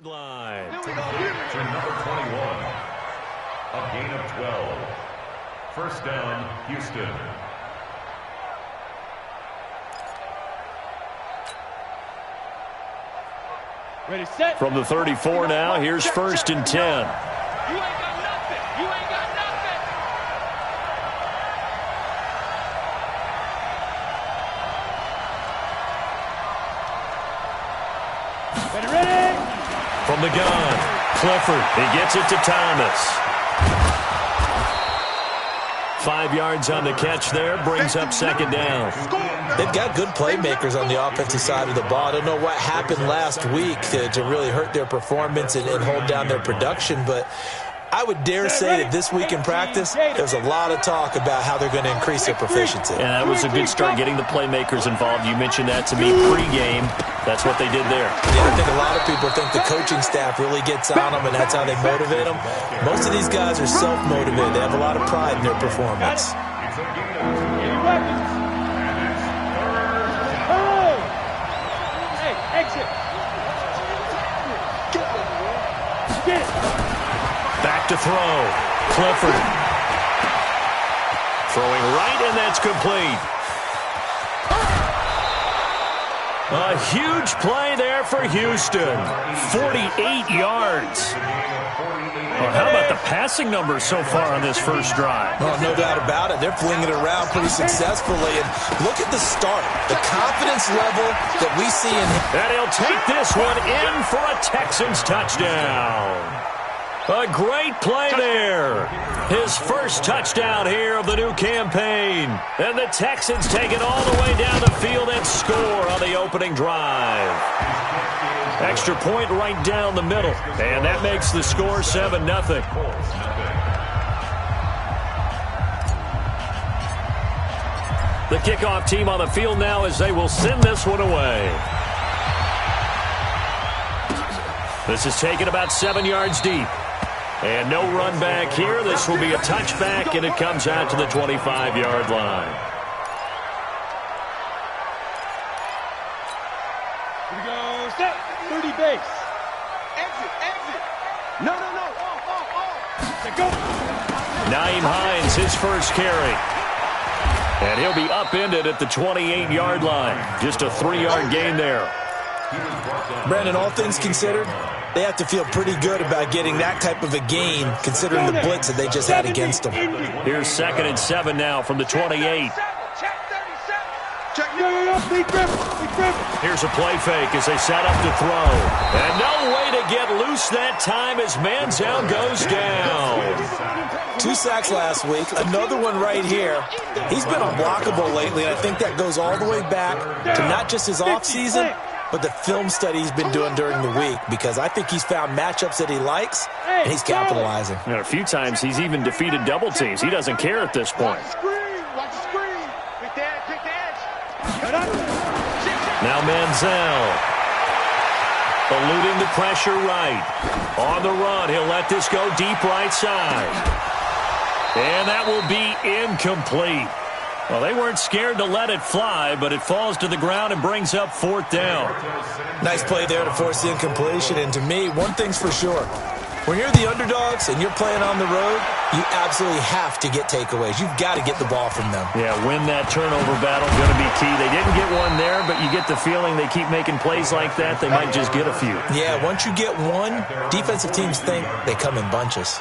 Line. To number 21, a gain of 12. First down, Houston. Ready, set. From the 34 now, here's first and 10. You ain't got nothing. You ain't got nothing. Ready. From the gun, Clifford. He gets it to Thomas. 5 yards on the catch there, brings up second down. They've got good playmakers on the offensive side of the ball. I don't know what happened last week to really hurt their performance and hold down their production, but I would dare say that this week in practice, there's a lot of talk about how they're going to increase their proficiency. And that was a good start, getting the playmakers involved. You mentioned that to me pregame. That's what they did there. Yeah, I think a lot of people think the coaching staff really gets on them, and that's how they motivate them. Most of these guys are self-motivated. They have a lot of pride in their performance. Hey, exit. Get it. Back to throw. Clifford. Throwing right, and that's complete. A huge play there for Houston. 48 yards. Well, how about the passing numbers so far on this first drive? Oh, no doubt about it. They're flinging it around pretty successfully. And look at the start, the confidence level that we see in him. And he'll take this one in for a Texans touchdown. A great play there. His first touchdown here of the new campaign. And the Texans take it all the way down the field and score on the opening drive. Extra point right down the middle. And that makes the score 7-0. The kickoff team on the field now as they will send this one away. This is taken about 7 yards deep. And no run back here. This will be a touchback, and it comes out to the 25-yard line. Here we go. Set. 30 base. Exit. No. Go. Naeem Hines, his first carry. And he'll be upended at the 28-yard line. Just a 3-yard gain there. Brandon, all things considered, they have to feel pretty good about getting that type of a gain, considering the blitz that they just had against them. Here's 2nd and 7 now from the 28. Here's a play fake as they set up to throw. And no way to get loose that time as Manziel goes down. 2 sacks last week, another one right here. He's been unblockable lately, and I think that goes all the way back to not just his offseason, but the film study he's been doing during the week, because I think he's found matchups that he likes, and he's capitalizing. And a few times he's even defeated double teams. He doesn't care at this point. Watch the screen. Quick the edge. Now Manziel. Eluding the pressure right. On the run, he'll let this go deep right side. And that will be incomplete. Well, they weren't scared to let it fly, but it falls to the ground and brings up 4th down. Nice play there to force the incompletion. And to me, one thing's for sure. When you're the underdogs and you're playing on the road, you absolutely have to get takeaways. You've got to get the ball from them. Yeah, win that turnover battle, going to be key. They didn't get one there, but you get the feeling they keep making plays like that, they might just get a few. Yeah, once you get one, defensive teams think they come in bunches.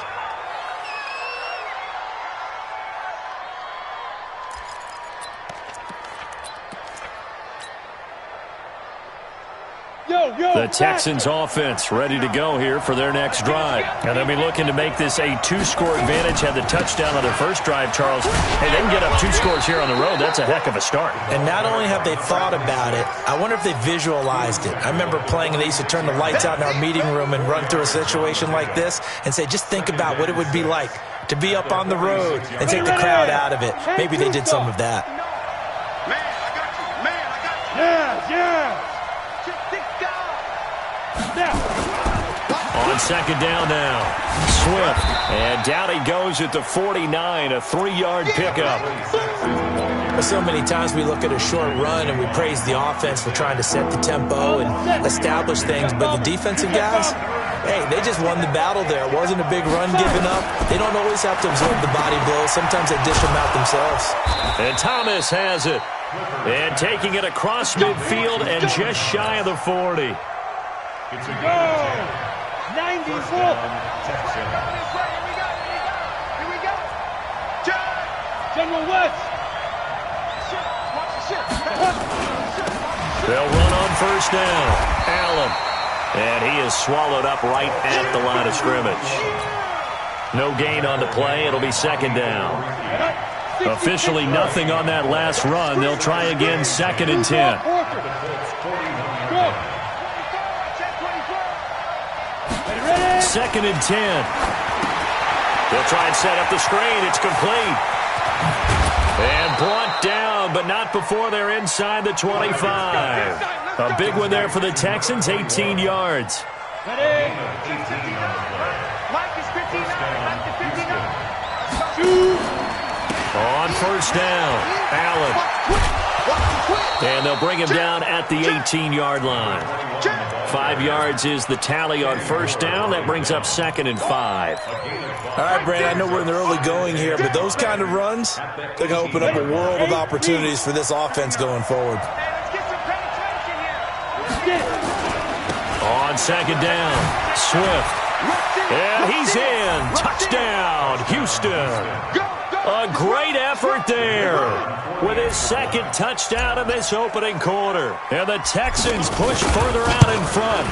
The Texans offense ready to go here for their next drive. And they'll be looking to make this a 2-score advantage. Had the touchdown on their first drive, Charles. Hey, they can get up 2 scores here on the road. That's a heck of a start. And not only have they thought about it, I wonder if they visualized it. I remember playing and they used to turn the lights out in our meeting room and run through a situation like this and say, just think about what it would be like to be up on the road and take the crowd out of it. Maybe they did some of that. Man, I got you. Yeah. On On second down now. Swift. And down he goes at the 49, a 3-yard pickup. So many times we look at a short run and we praise the offense for trying to set the tempo and establish things, but the defensive guys, hey, they just won the battle there. It wasn't a big run given up. They don't always have to absorb the body blows. Sometimes they dish them out themselves. And Thomas has it. And taking it across midfield and just shy of the 40. It's a go. 94. Here we go. General West. They'll run on first down. Allen. And he is swallowed up right at the line of scrimmage. No gain on the play. It'll be second down. Officially nothing on that last run. They'll try again, second and 10. Second and 10. They'll try and set up the screen. It's complete. And brought down, but not before they're inside the 25. A big one there for the Texans, 18 yards. On first down, Allen. And they'll bring him down at the 18-yard line. 5 yards is the tally on first down. That brings up second and 5. All right, Brandon, I know we're in the early going here, but those kind of runs, they're going to open up a world of opportunities for this offense going forward. On second down, Swift. And he's in. Touchdown, Houston. A great effort there with his second touchdown in this opening quarter. And the Texans push further out in front.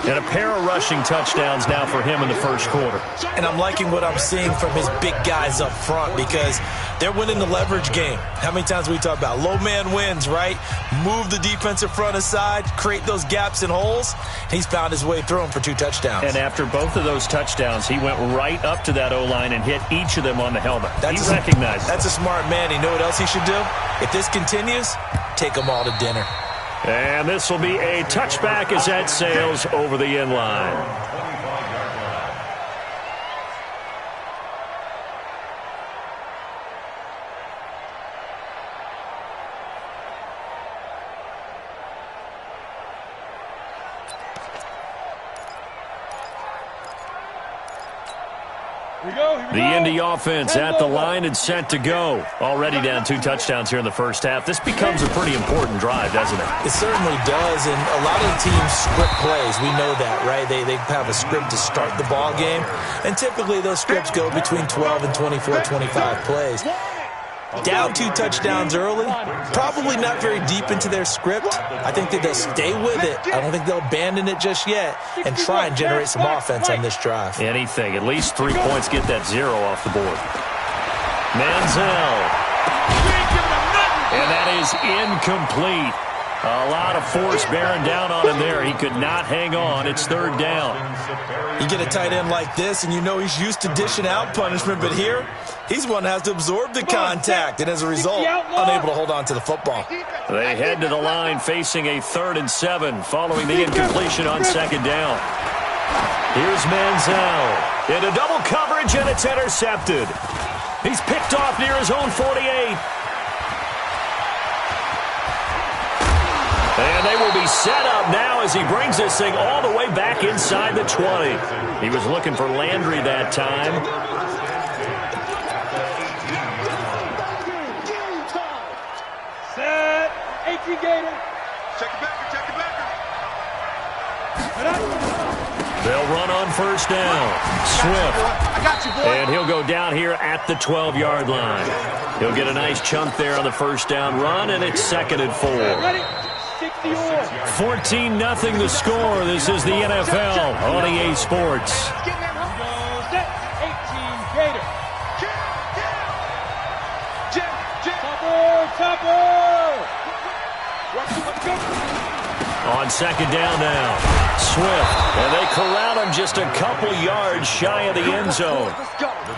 And a pair of rushing touchdowns now for him in the first quarter. And I'm liking what I'm seeing from his big guys up front because they're winning the leverage game. How many times we talk about low man wins, right? Move the defensive front aside, create those gaps and holes. He's found his way through them for 2 touchdowns. And after both of those touchdowns, he went right up to that O-line and hit each of them on the helmet. He recognized it. That's a smart man. You know what else he should do? If this continues, take them all to dinner. And this will be a touchback as that sails over the end line. The Indy offense at the line and set to go. Already down 2 touchdowns here in the first half. This becomes a pretty important drive, doesn't it? It certainly does, and a lot of the teams script plays. We know that, right? They have a script to start the ball game, and typically those scripts go between 12 and 24, 25 plays. Down 2 touchdowns early, probably not very deep into their script. I think that they'll stay with it. I don't think they'll abandon it just yet and try and generate some offense on this drive. Anything. At least 3 points, get that 0 off the board. Manziel. And that is incomplete. A lot of force bearing down on him there. He could not hang on. It's third down. You get a tight end like this, and you know he's used to dishing out punishment, but here, he's one that has to absorb the contact, and as a result, unable to hold on to the football. They head to the line facing a 3rd and 7 following the incompletion on second down. Here's Manziel into double coverage, and it's intercepted. He's picked off near his own 48. And they will be set up now as he brings this thing all the way back inside the 20. He was looking for Landry that time. Set. 18 Gator. Check it back. They'll run on first down. Swift. I got you, boy. And he'll go down here at the 12-yard line. He'll get a nice chunk there on the first down run, and it's 2nd and 4. Ready? 14-0 the score. This is the NFL on EA Sports. On second down now, Swift. And they corral him just a couple yards shy of the end zone.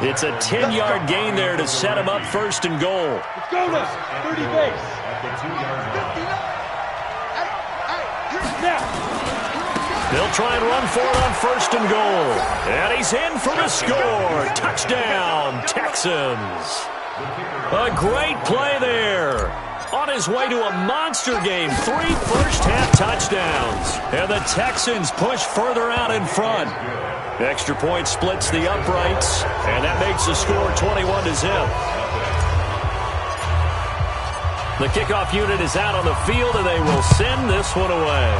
It's a 10-yard gain there to set him up 1st and goal. Let's go now. 30 base. At the 2-yard line. They'll try and run for it on 1st and goal. And he's in for the score. Touchdown, Texans. A great play there. On his way to a monster game, 3 first-half touchdowns. And the Texans push further out in front. Extra point splits the uprights, and that makes the score 21-0. The kickoff unit is out on the field, and they will send this one away.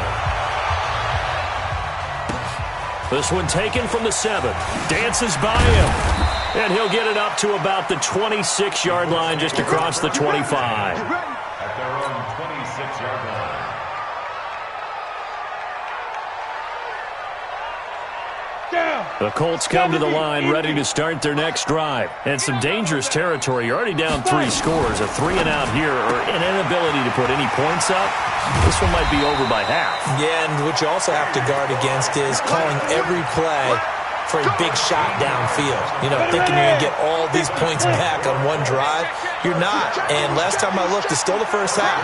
This one taken from the 7. Dances by him. And he'll get it up to about the 26-yard line, just across the 25. At their own 26-yard line. The Colts come to the line ready to start their next drive. And some dangerous territory. You're already down 3 scores. A 3-and-out here, or an inability to put any points up. This one might be over by half. Yeah, and what you also have to guard against is calling every play for a big shot downfield. You know, thinking you're going to get all these points back on one drive. You're not. And last time I looked, it's still the first half.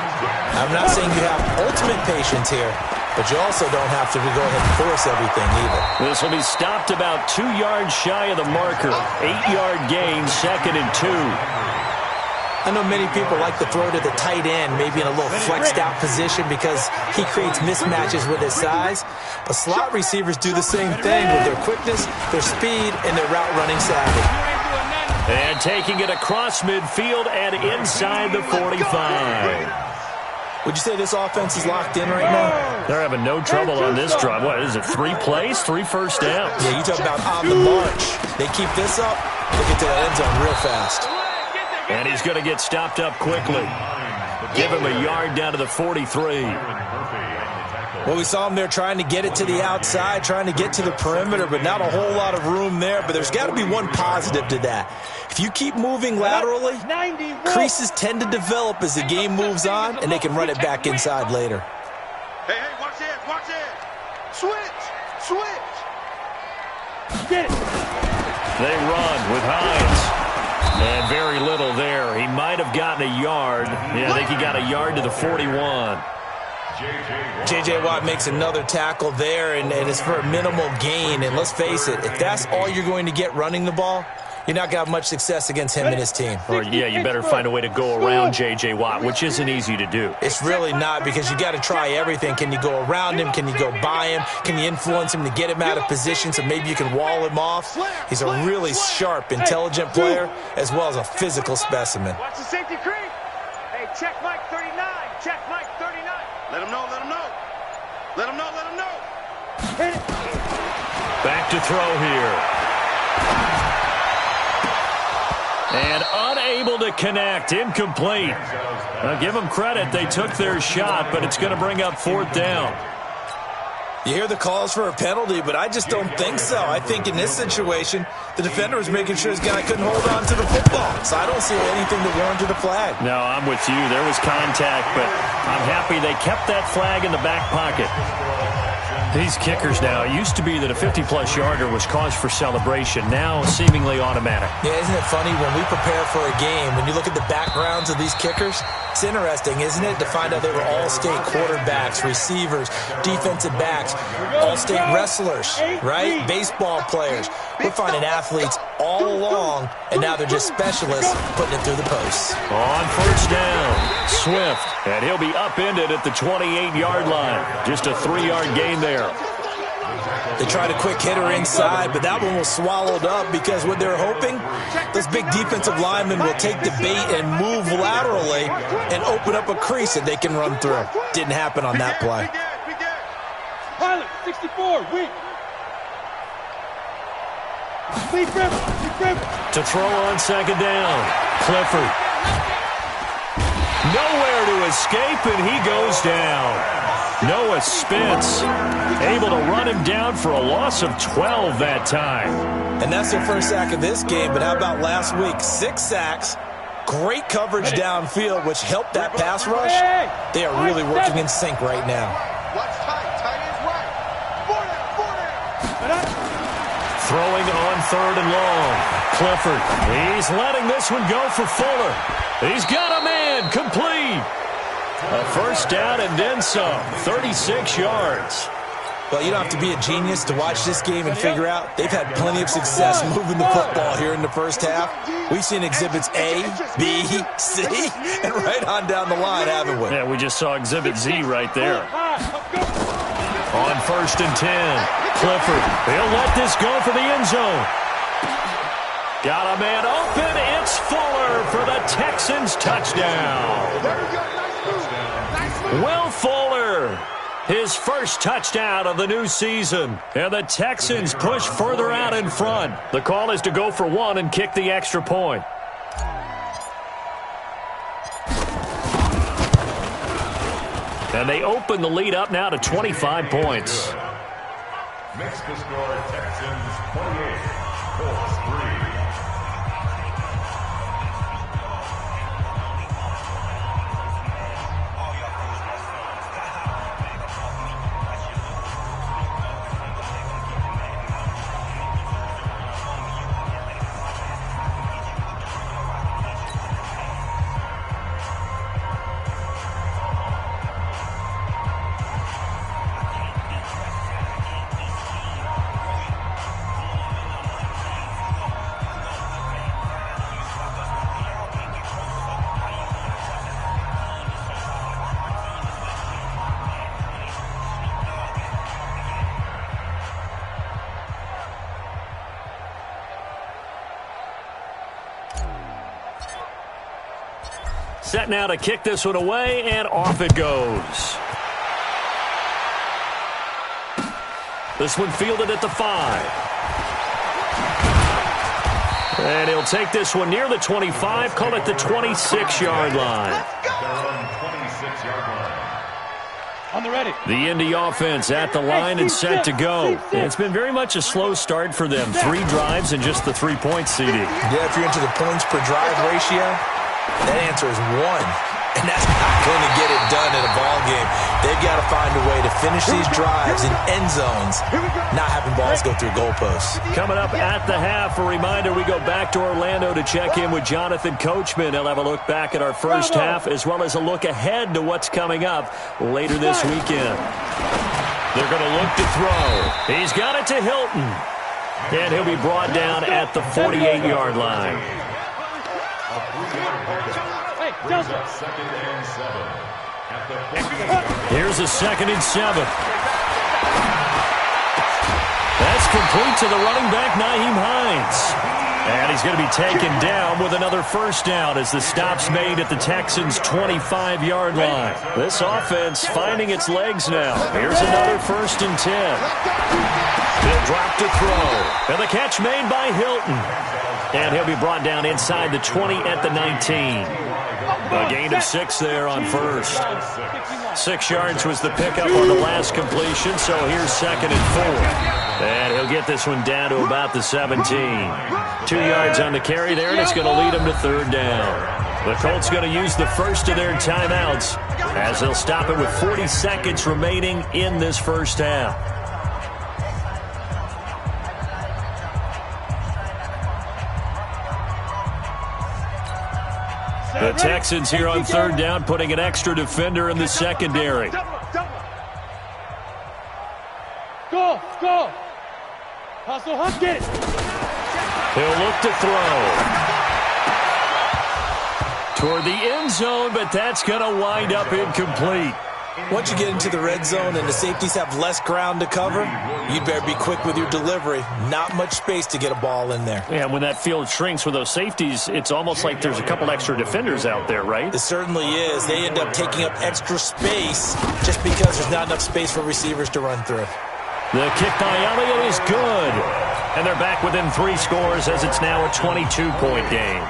I'm not saying you have ultimate patience here, but you also don't have to go ahead and force everything either. This will be stopped about 2 yards shy of the marker. 8-yard gain, 2nd and 2. I know many people like to throw to the tight end, maybe in a little flexed out position because he creates mismatches with his size. But slot receivers do the same thing with their quickness, their speed, and their route running savvy. And taking it across midfield and inside the 45. Would you say this offense is locked in right now? They're having no trouble on this drive. What is it, 3 plays, 3 first downs? Yeah, you talk about on the march. They keep this up, they get to the end zone real fast. And he's going to get stopped up quickly. Give him a yard down to the 43. Well, we saw him there trying to get it to the outside, trying to get to the perimeter, but not a whole lot of room there. But there's got to be one positive to that. If you keep moving laterally, creases tend to develop as the game moves on, and they can run it back inside later. Hey, watch it. Switch. Get it. They run with Hines. And very little there. He might have gotten a yard. Yeah, I think he got a yard to the 41. J.J. Watt makes another tackle there, and it's for a minimal gain. And let's face it, if that's all you're going to get running the ball, you're not going to have much success against him and his team. Or, yeah, you better find a way to go around J.J. Watt, which isn't easy to do. It's really not, because you got to try everything. Can you go around him? Can you go by him? Can you influence him to get him out of position so maybe you can wall him off? He's a really sharp, intelligent player, as well as a physical specimen. Watch the safety creep. Hey, check Mike 39. Check Mike 39. Let him know. Hit it. Back to throw here. And unable to connect. Incomplete. Now, give them credit. They took their shot, but it's going to bring up 4th down. You hear the calls for a penalty, but I just don't think so. I think in this situation, the defender was making sure his guy couldn't hold on to the football. So I don't see anything that warranted a flag. No, I'm with you. There was contact, but I'm happy they kept that flag in the back pocket. These kickers now, it used to be that a 50-plus yarder was cause for celebration. Now, seemingly automatic. Yeah, isn't it funny when we prepare for a game, when you look at the backgrounds of these kickers, it's interesting, isn't it, to find out they were all-state quarterbacks, receivers, defensive backs, all-state wrestlers, right? Baseball players. We're finding athletes all along, and now they're just specialists putting it through the posts. On 1st down, Swift, and he'll be upended at the 28-yard line. Just a 3-yard gain there. They tried a quick hitter inside, but that one was swallowed up because what they're hoping, those big defensive linemen will take the bait and move laterally and open up a crease that they can run through. Didn't happen on that play. Pilot, 64, weak. To throw on 2nd down, Clifford. Nowhere to escape, and he goes down. Noah Spence able to run him down for a loss of 12 that time. And that's their first sack of this game, but how about last week? 6 sacks, great coverage downfield, which helped that pass rush. They are really working in sync right now. Watch tight is right. 4 down. Throwing on 3rd and long. Clifford, he's letting this one go for Fuller. He's got a man, complete. A 1st down and then some, 36 yards. Well, you don't have to be a genius to watch this game and figure out they've had plenty of success moving the football here in the first half. We've seen exhibits A, B, C, and right on down the line, haven't we? Yeah, we just saw exhibit Z right there. On 1st and 10, Clifford. He'll let this go for the end zone. Got a man open. It's Fuller for the Texans touchdown. Will Fuller, his first touchdown of the new season. And the Texans push further out in front. The call is to go for one and kick the extra point. And they open the lead up now to 25 points. Makes the score Texans 28, Colts 3. Set now to kick this one away, and off it goes. This one fielded at the 5. And he'll take this one near the 25, call it the 26-yard line. On the ready. The Indy offense at the line and set to go. It's been very much a slow start for them. 3 drives and just the 3 points, CD. Yeah, if you're into the points per drive ratio, that answer is 1, and that's not going to get it done in a ball game. They've got to find a way to finish these drives in end zones, not having balls go through goalposts. Coming up at the half, a reminder, we go back to Orlando to check in with Jonathan Coachman. He'll have a look back at our first half, as well as a look ahead to what's coming up later this weekend. They're going to look to throw. He's got it to Hilton, and he'll be brought down at the 48-yard line. Here's a 2nd and 7. That's complete to the running back, Nyheim Hines. And he's going to be taken down with another first down as the stop's made at the Texans' 25-yard line. This offense finding its legs now. Here's another 1st and 10. He'll drop to throw. And the catch made by Hilton. And he'll be brought down inside the 20 at the 19. A gain of 6 there on first. 6 yards was the pickup on the last completion, so here's 2nd and 4. And he'll get this one down to about the 17. 2 yards on the carry there, and it's going to lead him to 3rd down. The Colts going to use the first of their timeouts as they'll stop it with 40 seconds remaining in this first half. The Texans here on 3rd down, putting an extra defender in the secondary. Go! Hustle, get it! He'll look to throw. Toward the end zone, but that's going to wind up incomplete. Once you get into the red zone and the safeties have less ground to cover, you'd better be quick with your delivery. Not much space to get a ball in there. Yeah, when that field shrinks with those safeties, it's almost like there's a couple extra defenders out there, right? It certainly is. They end up taking up extra space just because there's not enough space for receivers to run through. The kick by Elliott is good. And they're back within 3 scores as it's now a 22-point game.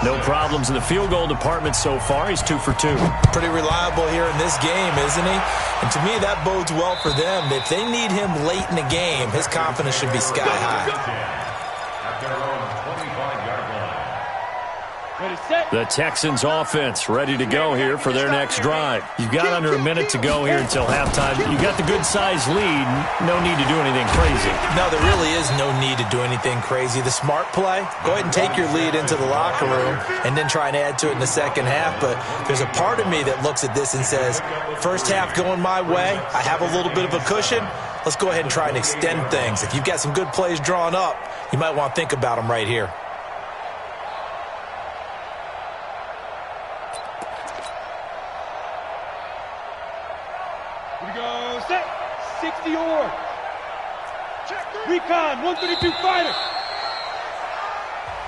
No problems in the field goal department so far. He's 2 for 2. Pretty reliable here in this game, isn't he? And to me, that bodes well for them. If they need him late in the game, his confidence should be sky high. At their own 25-yard line. The Texans offense ready to go here for their next drive. You've got under a minute to go here until halftime. You've got the good-sized lead. No need to do anything crazy. No, there really is no need to do anything crazy. The smart play, go ahead and take your lead into the locker room and then try and add to it in the second half. But there's a part of me that looks at this and says, first half going my way, I have a little bit of a cushion. Let's go ahead and try and extend things. If you've got some good plays drawn up, you might want to think about them right here. Here we go, set, 60 or recon, 132 fighter.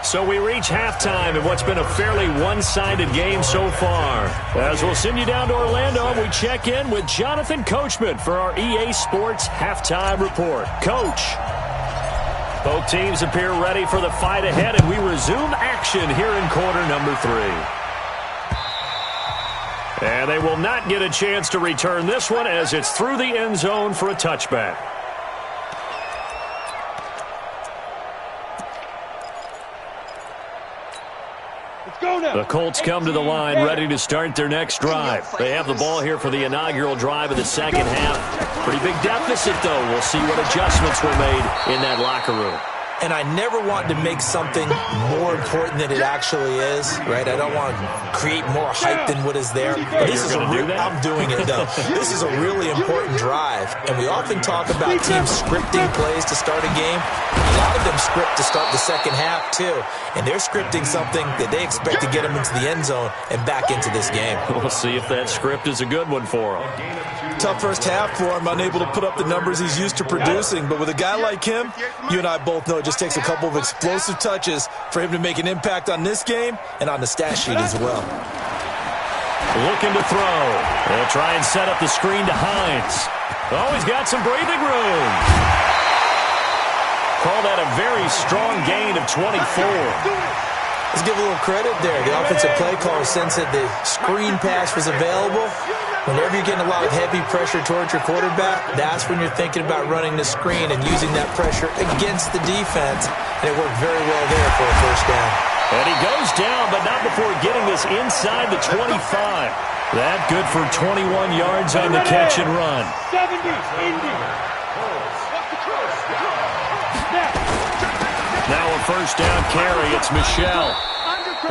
So we reach halftime in what's been a fairly one-sided game so far. As we'll send you down to Orlando, we check in with Jonathan Coachman for our EA Sports Halftime Report. Coach. Both teams appear ready for the fight ahead, and we resume action here in quarter number 3. And they will not get a chance to return this one as it's through the end zone for a touchback. The Colts come to the line ready to start their next drive. They have the ball here for the inaugural drive of the second half. Pretty big deficit, though. We'll see what adjustments were made in that locker room. And I never want to make something more important than it actually is, right? I don't want to create more hype than what is there. But this is I'm doing it, though. This is a really important drive. And we often talk about teams scripting plays to start a game. A lot of them script to start the second half, too. And they're scripting something that they expect to get them into the end zone and back into this game. We'll see if that script is a good one for them. Tough first half for him, unable to put up the numbers he's used to producing. But with a guy like him, you and I both know it just takes a couple of explosive touches for him to make an impact on this game and on the stat sheet as well. Looking to throw. They'll try and set up the screen to Hines. Oh, he's got some breathing room. Call that a very strong gain of 24. Let's give a little credit there. The offensive play caller sensed that the screen pass was available. Whenever you're getting a lot of heavy pressure towards your quarterback, that's when you're thinking about running the screen and using that pressure against the defense. And it worked very well there for a first down. And he goes down, but not before getting this inside the 25. That good for 21 yards on the catch and run. 70, Indy. Now a first down carry. It's Michelle.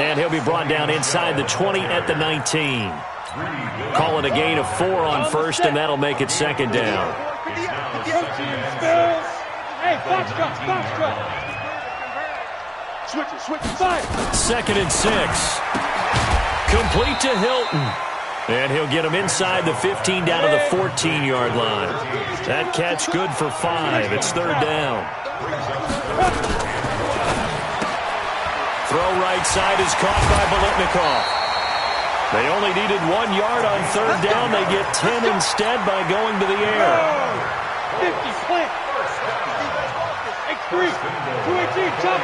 And he'll be brought down inside the 20 at the 19. Call it a gain of 4 on first, and that'll make it second down. Hey, foxtrot. Switch, fire. 2nd and 6. Complete to Hilton. And he'll get him inside the 15 down to the 14-yard line. That catch good for 5. It's 3rd down. Throw right side is caught by Bolitnikov. They only needed 1 yard on 3rd down. They get 10 instead by going to the air. 50, plant. X3, 218, chop.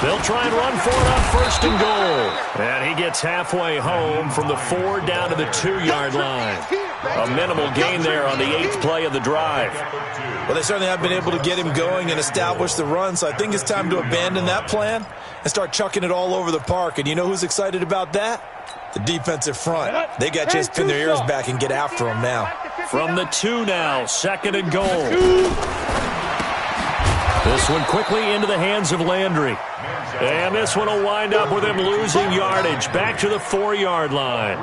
They'll try and run for it on 1st and goal. And he gets halfway home from the 4 down to the 2-yard line. A minimal gain there on the 8th play of the drive. Well, they certainly have been able to get him going and establish the run, so I think it's time to abandon that plan and start chucking it all over the park. And you know who's excited about that? The defensive front. They got to just pin their ears back and get after him now. From the 2 now, 2nd and goal. This one quickly into the hands of Landry. And this one will wind up with him losing yardage back to the 4-yard line.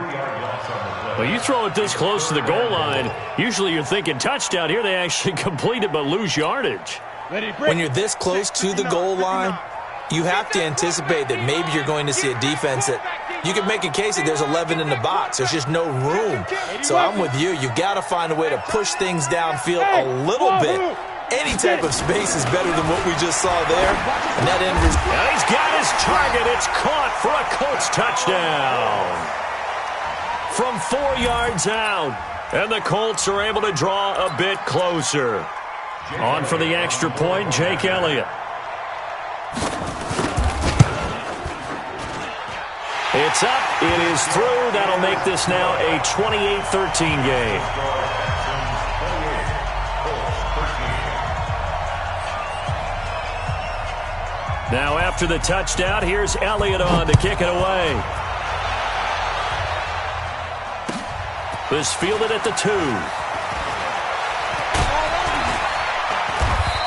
Well, you throw it this close to the goal line, usually you're thinking touchdown. Here they actually complete it but lose yardage. When you're this close to the goal line, you have to anticipate that maybe you're going to see a defense that you can make a case that there's 11 in the box. There's just no room. So I'm with you. You've got to find a way to push things downfield a little bit. Any type of space is better than what we just saw there. And that end result. And he's got his target. It's caught for a Colts touchdown. From 4 yards out. And the Colts are able to draw a bit closer. On for the extra point, Jake Elliott. It's up. It is through. That'll make this now a 28-13 game. Now after the touchdown, here's Elliott on to kick it away. This fielded at the 2.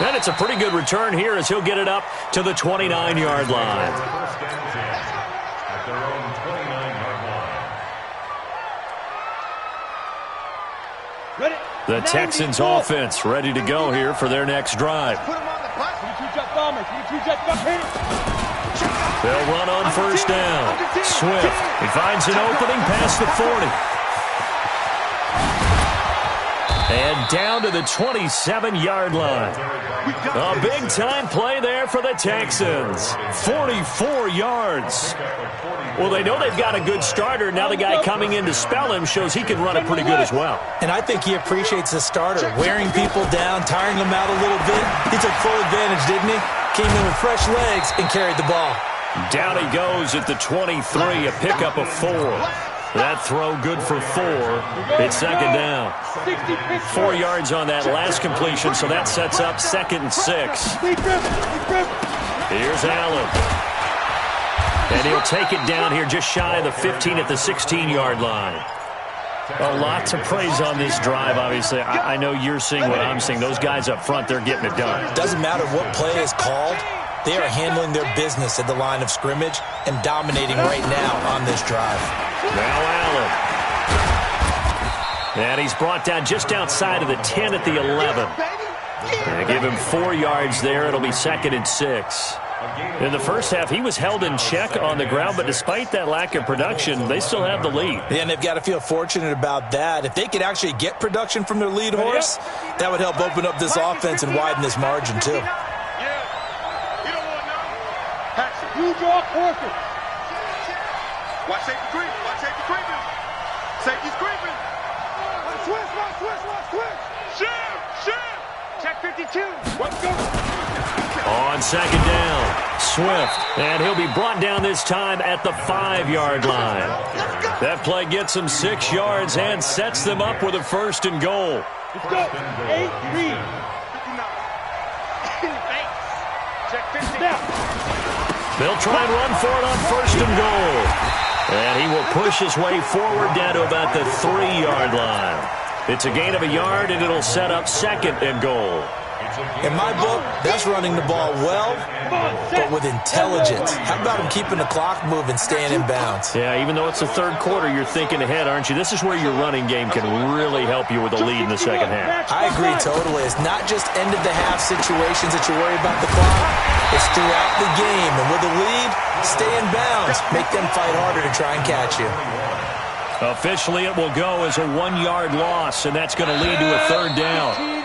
And it's a pretty good return here as he'll get it up to the 29-yard line. First down 10 at their own 29-yard line. Ready? The Texans offense ready to go here for their next drive. They'll run on first down. Swift, he finds an opening past the 40. And down to the 27-yard line. A big-time play there for the Texans. 44 yards. Well, they know they've got a good starter. Now the guy coming in to spell him shows he can run it pretty good as well. And I think he appreciates the starter, wearing people down, tiring them out a little bit. He took full advantage, didn't he? Came in with fresh legs and carried the ball. Down he goes at the 23, a pickup of 4. That throw good for 4. It's second down. 4 yards on that last completion, so that sets up 2nd and 6. Here's Allen. And he'll take it down here just shy of the 15 at the 16-yard line. A lot to praise on this drive, obviously. I know you're seeing what I'm seeing. Those guys up front, they're getting it done. Doesn't matter what play is called. They are handling their business at the line of scrimmage and dominating right now on this drive. Now Allen. And he's brought down just outside of the 10 at the 11. And give him 4 yards there. It'll be 2nd and 6. In the first half, he was held in check on the ground, but despite that lack of production, they still have the lead. Yeah, and they've got to feel fortunate about that. If they could actually get production from their lead horse, that would help open up this offense and widen this margin, too. You draw quarter. Watch safety creeping. Watch safety creeping. Safety's creeping. Watch switch. Shift. Check 52. Let's go. On second down, Swift. And he'll be brought down this time at the 5-yard line. That play gets him 6 yards and sets them up with a 1st and goal. Let's go. 8-3. Check 50. Now. They'll try and run for it on 1st and goal. And he will push his way forward down to about the 3-yard line. It's a gain of a yard, and it'll set up 2nd and goal. In my book, that's running the ball well, but with intelligence. How about him keeping the clock moving, staying in bounds? Yeah, even though it's the 3rd quarter, you're thinking ahead, aren't you? This is where your running game can really help you with a lead in the second half. I agree totally. It's not just end-of-the-half situations that you worry about the clock. It's throughout the game. And with a lead, stay in bounds. Make them fight harder to try and catch you. Officially, it will go as a 1-yard loss, and that's going to lead to a 3rd down.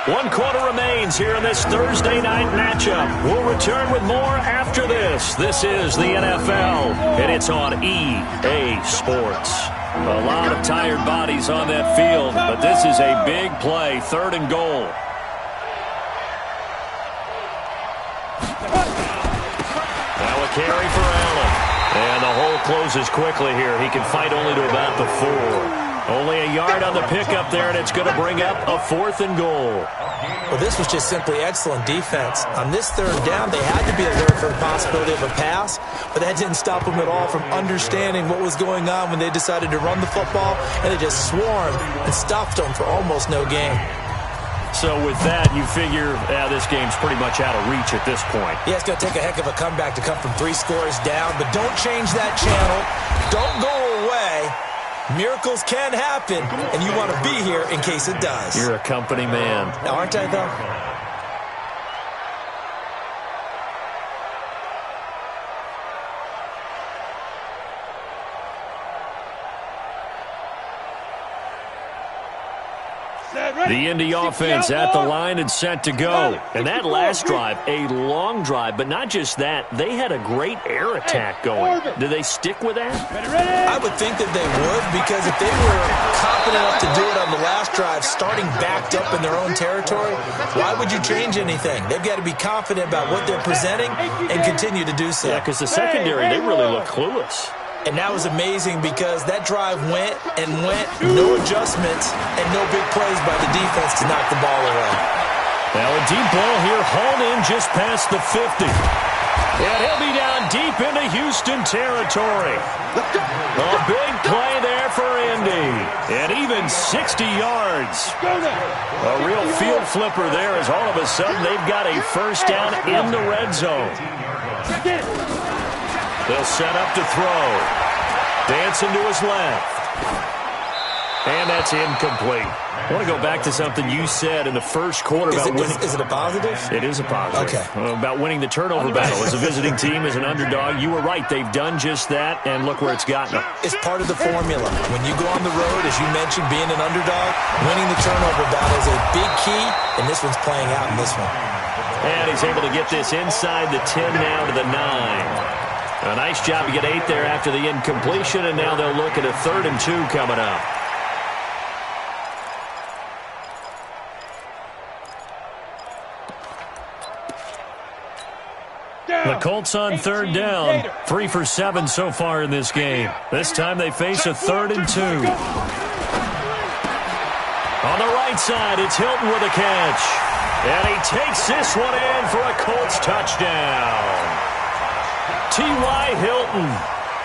1 quarter remains here in this Thursday night matchup. We'll return with more after this. This is the NFL, and it's on EA Sports. A lot of tired bodies on that field, but this is a big play, 3rd and goal. Now a carry for Allen. And the hole closes quickly here. He can fight only to about the 4. Only a yard on the pickup there, and it's going to bring up a 4th and goal. Well, this was just simply excellent defense. On this 3rd down, they had to be alert for the possibility of a pass, but that didn't stop them at all from understanding what was going on when they decided to run the football, and they just swarmed and stopped them for almost no gain. So with that, you figure this game's pretty much out of reach at this point. Yeah, it's going to take a heck of a comeback to come from 3 scores down, but don't change that channel. Don't go away. Miracles can happen, and you want to be here in case it does. You're a company man. Aren't I, though? The Indy offense at the line and set to go. And that last drive, a long drive, but not just that. They had a great air attack going. Do they stick with that? I would think that they would, because if they were confident enough to do it on the last drive, starting backed up in their own territory, why would you change anything? They've got to be confident about what they're presenting and continue to do so. Yeah, because the secondary, they really look clueless. And that was amazing because that drive went and went, no adjustments, and no big plays by the defense to knock the ball away. Now a deep ball here, hauled in just past the 50. And he'll be down deep into Houston territory. A big play there for Indy. And even 60 yards. A real field flipper there as all of a sudden they've got a first down in the red zone. They'll set up to throw. Dancing to his left. And that's incomplete. I want to go back to something you said in the first quarter about winning. Is it a positive? It is a positive. Okay. About winning the turnover battle as a visiting team, as an underdog. You were right. They've done just that, and look where it's gotten them. It's part of the formula. When you go on the road, as you mentioned, being an underdog, winning the turnover battle is a big key, and this one's playing out in this one. And he's able to get this inside the 10 now to the 9. A nice job to get 8 there after the incompletion, and now they'll look at a 3rd and 2 coming up. The Colts on 3rd down. 3 for 7 so far in this game. This time they face a 3rd and 2. On the right side, it's Hilton with a catch. And he takes this one in for a Colts touchdown. T.Y. Hilton,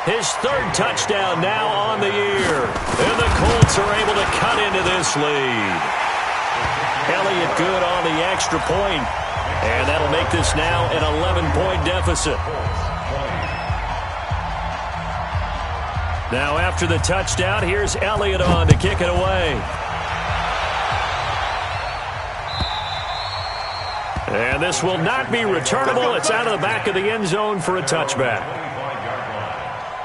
his 3rd touchdown now on the year. And the Colts are able to cut into this lead. Elliott good on the extra point. And that'll make this now an 11-point deficit. Now after the touchdown, here's Elliott on to kick it away. And this will not be returnable. It's out of the back of the end zone for a touchback.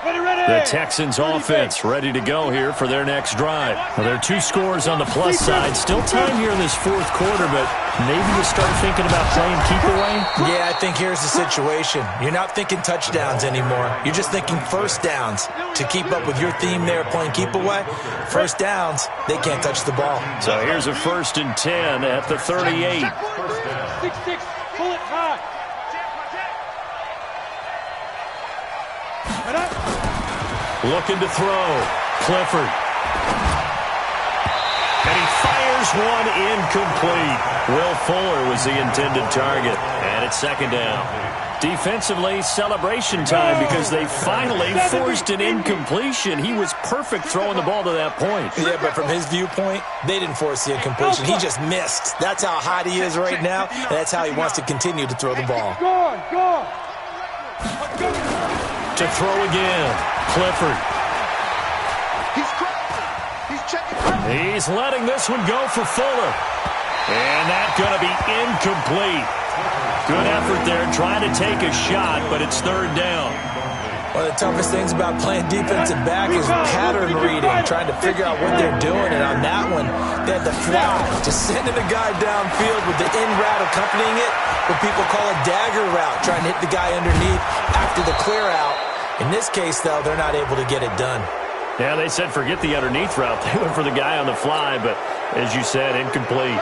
The Texans offense ready to go here for their next drive. Well, there are 2 scores on the plus side. Still time here in this 4th quarter, but maybe you start thinking about playing keep away? Yeah, I think here's the situation. You're not thinking touchdowns anymore. You're just thinking first downs. To keep up with your theme there, playing keep away, first downs, they can't touch the ball. So here's a 1st and 10 at the 38. 6-6, pull it high. Looking to throw. Clifford. And he fires one incomplete. Will Fuller was the intended target. And it's 2nd down. Defensively, celebration time because they finally forced an incompletion. He was perfect throwing the ball to that point. Yeah, but from his viewpoint, they didn't force the incompletion. He just missed. That's how hot he is right now, and that's how he wants to continue to throw the ball. Go. To throw again. Clifford. He's letting this one go for Fuller. And that's going to be incomplete. Good effort there, trying to take a shot, but it's 3rd down. One of the toughest things about playing defensive back is pattern reading, trying to figure out what they're doing. And on that one, they had the fly, just sending a guy downfield with the in route accompanying it, what people call a dagger route, trying to hit the guy underneath after the clear out. In this case, though, they're not able to get it done. Yeah, they said forget the underneath route. They went for the guy on the fly, but as you said, incomplete.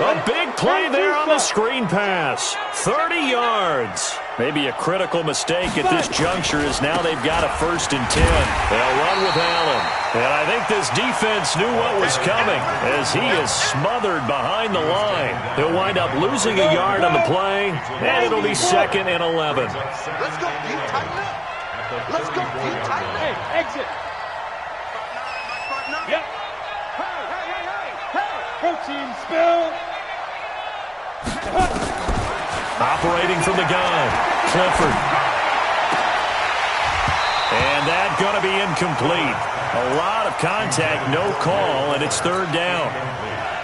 A big play there on the screen pass. 30 yards. Maybe a critical mistake at this juncture as now they've got a 1st and 10. They'll run with Allen. And I think this defense knew what was coming as he is smothered behind the line. He'll wind up losing a yard on the play, and it'll be 2nd and 11. Let's go, Pete. Tighten up. Let's go, Pete. Tighten up. Hey, exit. Yep. Hey. Protein spill. Operating from the gun, Clifford. And that's going to be incomplete. A lot of contact, no call, and it's 3rd down.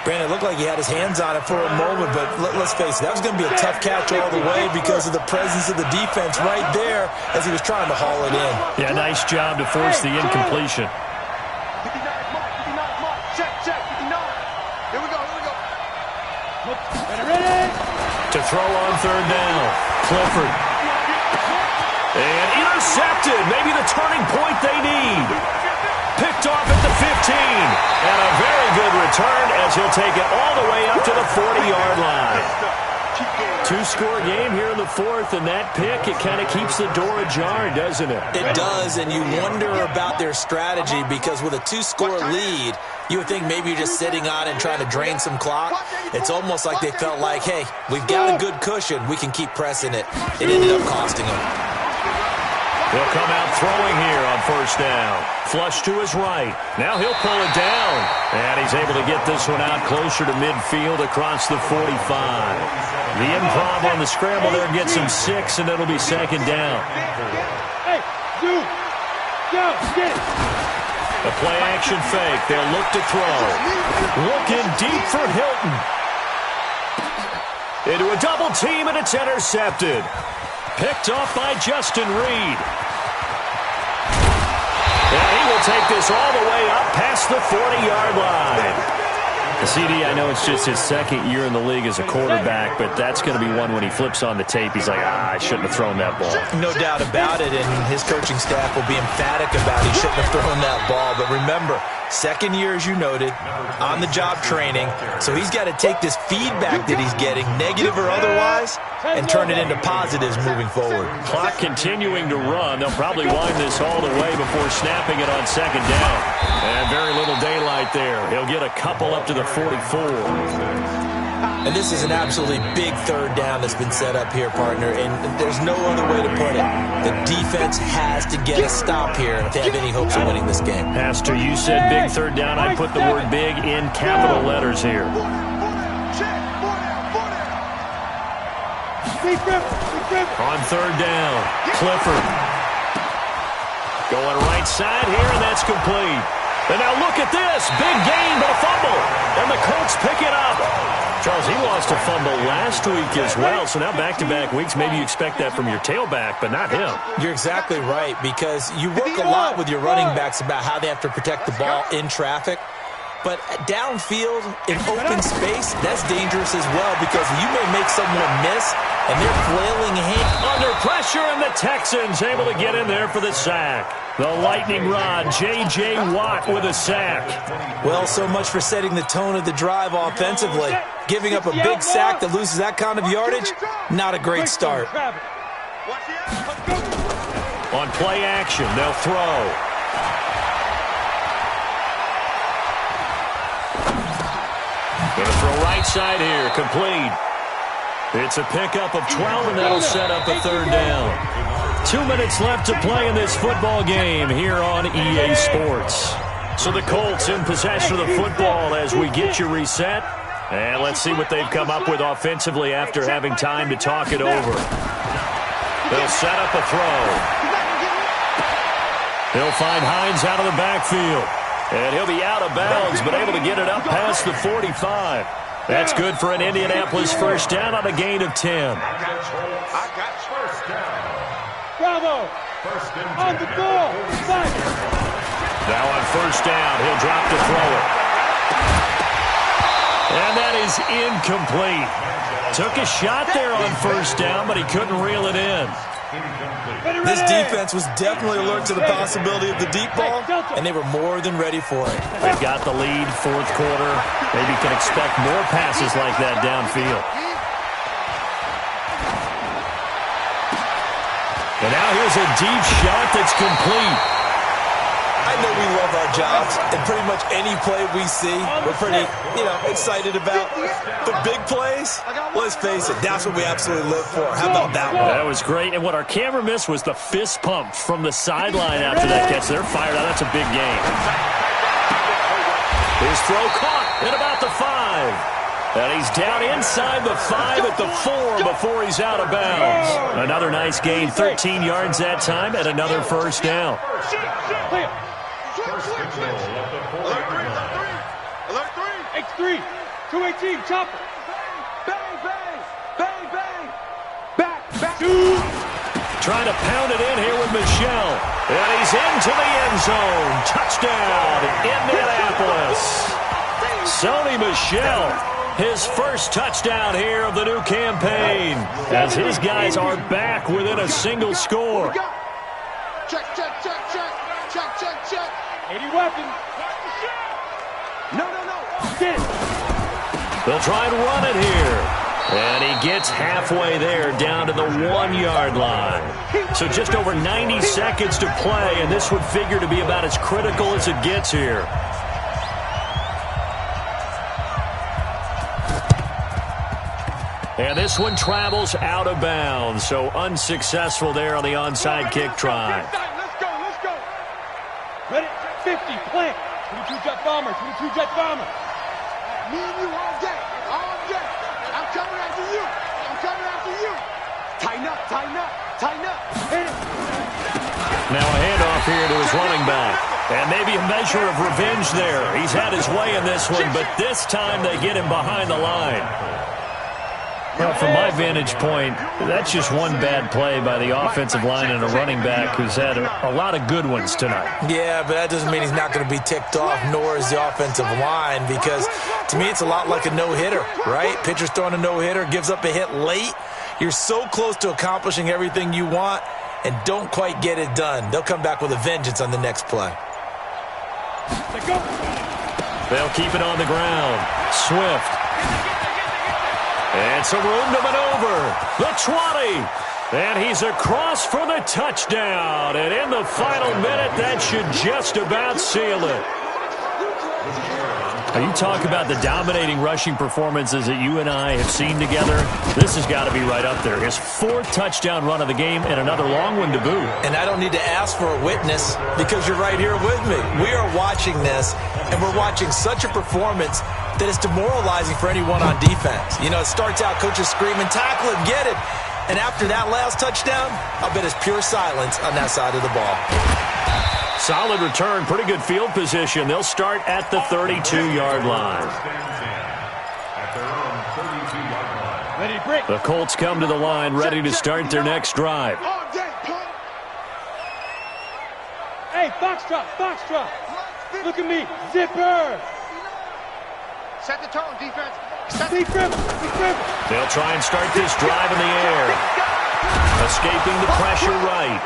Brandon, it looked like he had his hands on it for a moment, but let's face it, that was going to be a tough catch all the way because of the presence of the defense right there as he was trying to haul it in. Yeah, nice job to force the incompletion. 59 mark. Check. 59. Here we go. Ready? To throw on 3rd down, Clifford. And intercepted, maybe the turning point they need. Picked off at the 15. And a very good return as he'll take it all the way up to the 40-yard line. 2-score game here in the 4th, and that pick, it kind of keeps the door ajar, doesn't it? It does, and you wonder about their strategy because with a 2-score lead, You would think maybe you're just sitting on it and trying to drain some clock. It's almost like they felt like, hey, we've got a good cushion. We can keep pressing it. It ended up costing them. He'll come out throwing here on first down. Flush to his right. Now he'll pull it down. And he's able to get this one out closer to midfield across the 45. The improv on the scramble there gets him 6, and it'll be second down. Hey, dude. Go, get it. A play-action fake. They'll look to throw. Looking deep for Hilton. Into a double team, and it's intercepted. Picked off by Justin Reed. And he will take this all the way up past the 40-yard line. CD, I know it's just his second year in the league as a quarterback, but that's going to be one when he flips on the tape. He's like, I shouldn't have thrown that ball. No doubt about it, and his coaching staff will be emphatic about he shouldn't have thrown that ball. But remember, second year, as you noted, on-the-job training, so he's got to take this feedback that he's getting, negative or otherwise, and turn it into positives moving forward. Clock continuing to run. They'll probably wind this all the way before snapping it on second down. And very little daylight there. He'll get a couple up to the 44. And this is an absolutely big third down that's been set up here, partner, and there's no other way to put it. The defense has to get a stop here if they have any hopes of winning this game. Pastor, you said big third down. I put the word big in capital letters here. On third down, Clifford. Going right side here, and that's complete. And now look at this. Big gain, but a fumble. And the Colts pick it up. Charles, he lost a fumble last week as well. So now back-to-back weeks, maybe you expect that from your tailback, but not him. You're exactly right, because you work a lot with your running backs about how they have to protect the ball in traffic. But downfield, in open space, that's dangerous as well, because you may make someone miss, and they're flailing hand. Under pressure, and the Texans able to get in there for the sack. The lightning rod, J.J. Watt with a sack. Well, so much for setting the tone of the drive offensively. Giving up a big sack that loses that kind of yardage, not a great start. On play action, they'll throw. Going to throw right side here, complete. It's a pickup of 12, and that'll set up a third down. 2 minutes left to play in this football game here on EA Sports. So the Colts in possession of the football as we get you reset. And let's see what they've come up with offensively after having time to talk it over. They'll set up a throw. They'll find Hines out of the backfield. And he'll be out of bounds, but able to get it up past the 45. That's good for an Indianapolis first down on a gain of 10. Bravo. On the ball. Now on first down, he'll drop to throw it. And that is incomplete. Took a shot there on first down, but he couldn't reel it in. This defense was definitely alert to the possibility of the deep ball, and they were more than ready for it. They've got the lead, fourth quarter. Maybe can expect more passes like that downfield. And now here's a deep shot that's complete. I know we love our jobs, and pretty much any play we see, we're pretty, excited about. The big plays, let's face it, that's what we absolutely live for. How about that one? That was great, and what our camera missed was the fist pump from the sideline after that catch. They're fired out. That's a big game. His throw caught at about the 5. And he's down inside the 5 at the 4 before he's out of bounds. Another nice gain, 13 yards that time, and another first down. Alert 3. X3. 218. Chopper. Bang, bang. Bang, bang. Back. Two. Trying to pound it in here with Michel. And he's into the end zone. Touchdown, Indianapolis. Sony Michel, his first touchdown here of the new campaign, as his guys are back within a single score. Check. 80 weapons. No. Get it. They'll try and run it here. And he gets halfway there, down to the 1-yard line. So just over 90 seconds to play, and this would figure to be about as critical as it gets here. And this one travels out of bounds, so unsuccessful there on the onside kick try. Let's go. Ready? 50, plant. 22 jet bomber, 22 jet bomber. Me and you all day. I'm coming after you. Tighten up. Hit it. Now a handoff here to his running back. And maybe a measure of revenge there. He's had his way in this one, but this time they get him behind the line. Well, from my vantage point, that's just one bad play by the offensive line and a running back who's had a lot of good ones tonight. Yeah, but that doesn't mean he's not going to be ticked off, nor is the offensive line, because to me it's a lot like a no-hitter, right? Pitcher's throwing a no-hitter, gives up a hit late. You're so close to accomplishing everything you want and don't quite get it done. They'll come back with a vengeance on the next play. They'll keep it on the ground. Swift. And some room to maneuver. The 20. And he's across for the touchdown. And in the final minute, that should just about seal it. You talk about the dominating rushing performances that you and I have seen together. This has got to be right up there. His 4th touchdown run of the game and another long one to boot. And I don't need to ask for a witness because you're right here with me. We are watching this, and we're watching such a performance that is demoralizing for anyone on defense. You know, it starts out coaches screaming, tackle him, get it. And after that last touchdown, I'll bet it's pure silence on that side of the ball. Solid return, pretty good field position. They'll start at the 32-yard line. The Colts come to the line, ready to start their next drive. Hey, Foxtrot. Look at me. Zipper. Set the tone, defense. Big grip. They'll try and start this drive in the air. Escaping the pressure right.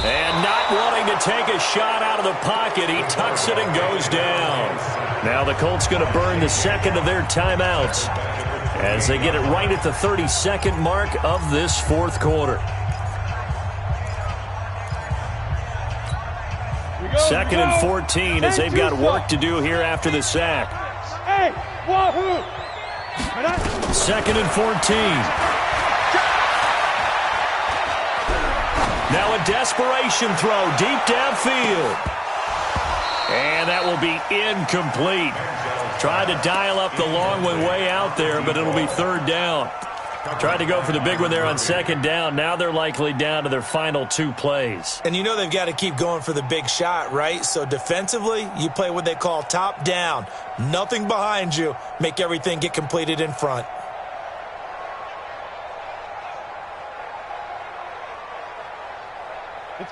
And not wanting to take a shot out of the pocket, he tucks it and goes down. Now the Colts going to burn the second of their timeouts as they get it right at the 32nd mark of this 4th quarter. 2nd and 14 as they've got work to do here after the sack. Hey, wahoo! 2nd and 14. Now a desperation throw deep downfield. And that will be incomplete. Tried to dial up the long one way out there, but it'll be 3rd down. Tried to go for the big one there on 2nd down. Now they're likely down to their final 2 plays. And you know they've got to keep going for the big shot, right? So defensively, you play what they call top down. Nothing behind you. Make everything get completed in front.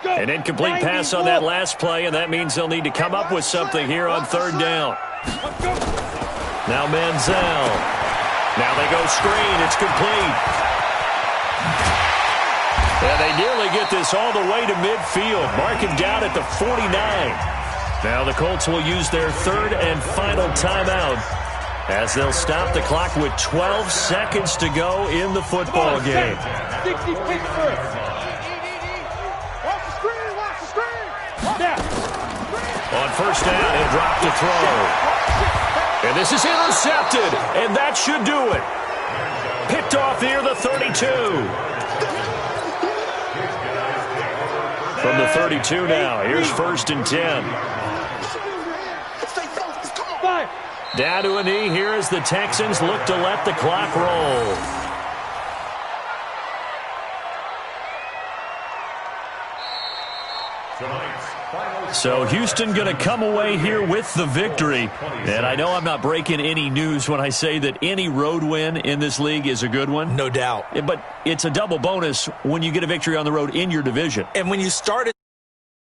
An incomplete pass on that last play, and that means they'll need to come up with something here on 3rd down. Now Manziel. Now they go screen. It's complete. And they nearly get this all the way to midfield. Mark him down at the 49. Now the Colts will use their 3rd and final timeout as they'll stop the clock with 12 seconds to go in the football game. 60 Pittsburgh. On 1st down, he'll drop the throw. And this is intercepted, and that should do it. Picked off near the 32. From the 32 now, here's 1st and 10. Down to a knee here as the Texans look to let the clock roll. So Houston going to come away here with the victory. And I know I'm not breaking any news when I say that any road win in this league is a good one. No doubt. But it's a double bonus when you get a victory on the road in your division. And when you start